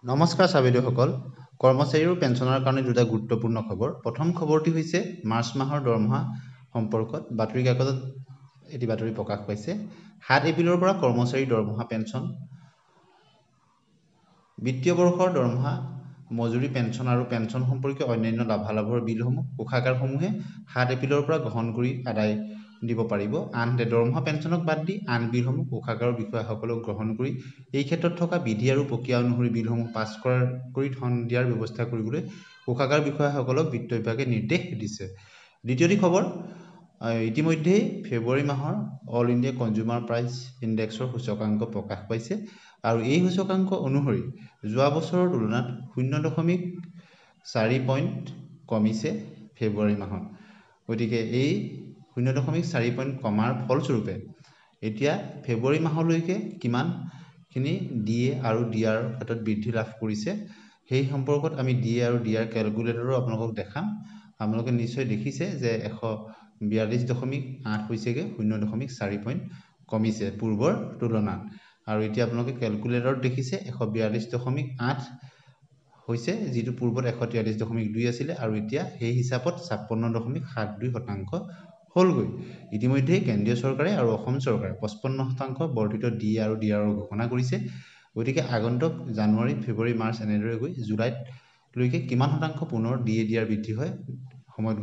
নমস্কাৰ ছাত্ৰীসকল কৰ্মচাৰী আৰু পেঞ্চনৰ কাৰণে দুটা গুৰুত্বপূৰ্ণ খবৰ। প্ৰথম খবৰটি হৈছে মাৰ্চ মাহৰ দৰমহা সম্পৰ্কত বাতৰি কাকতত এটি বাতৰি প্ৰকাশ পাইছে। 7 এপ্ৰিলৰ পৰা কৰ্মচাৰী দৰমহা পেঞ্চন বিত্তীয় বৰ্ষৰ দৰমহা মজুৰি পেঞ্চন আৰু পেঞ্চন সম্পৰ্কীয় অন্যান্য লাভালাভৰ বিলসমূহ কোষাগাৰসমূহে 7 এপ্ৰিলৰ পৰা গ্ৰহণ কৰি আদায় দিব পাৰিব। আনহাতে দৰমহা পেঞ্চনক বাদ দি আন বিলসমূহ কোষাগাৰৰ বিষয়াসকলক গ্ৰহণ কৰি এই ক্ষেত্ৰত থকা বিধি আৰু প্ৰক্ৰিয়া অনুসৰি বিলসমূহ পাছ কৰি ধন দিয়াৰ ব্যৱস্থা কৰিবলৈ কোষাগাৰ বিষয়াসকলক বিত্ত বিভাগে নিৰ্দেশ দিছে। দ্বিতীয়টি খবৰ, ইতিমধ্যেই ফেব্ৰুৱাৰী মাহৰ অল ইণ্ডিয়া কনজিউমাৰ প্ৰাইচ ইণ্ডেক্সৰ সূচকাংক প্ৰকাশ পাইছে আৰু এই সূচকাংক অনুসৰি যোৱা বছৰৰ তুলনাত 0.4 পইণ্ট কমিছে ফেব্ৰুৱাৰী মাহত। গতিকে এই 0.4 পইণ্ট কমাৰ ফলস্বৰূপে এতিয়া ফেব্ৰুৱাৰী মাহলৈকে কিমানখিনি ডিএ আৰু ডিআৰ ক্ষেত্ৰত বৃদ্ধি লাভ কৰিছে সেই সম্পৰ্কত আমি ডিএ আৰু ডিআৰ কেলকুলেটৰো আপোনালোকক দেখাম। আপোনালোকে নিশ্চয় দেখিছে যে 142.8 হৈছেগৈ, 0.4 পইণ্ট কমিছে পূৰ্বৰ তুলনাত। আৰু এতিয়া আপোনালোকে কেলকুলেটৰত দেখিছে 142.8 হৈছে, যিটো পূৰ্বত 143.2 আছিলে আৰু এতিয়া সেই হিচাপত 56.72% হ'লগৈ। ইতিমধ্যে কেন্দ্ৰীয় চৰকাৰে আৰু অসম চৰকাৰে 55% বৰ্ধিত ডিএ আৰু ডিআৰৰ ঘোষণা কৰিছে। গতিকে আগন্তুক জানুৱাৰী, ফেব্ৰুৱাৰী, মাৰ্চ এনেদৰে গৈ জুলাইলৈকে কিমান শতাংশ পুনৰ ডিএ ডিআৰ বৃদ্ধি হয় সময়ত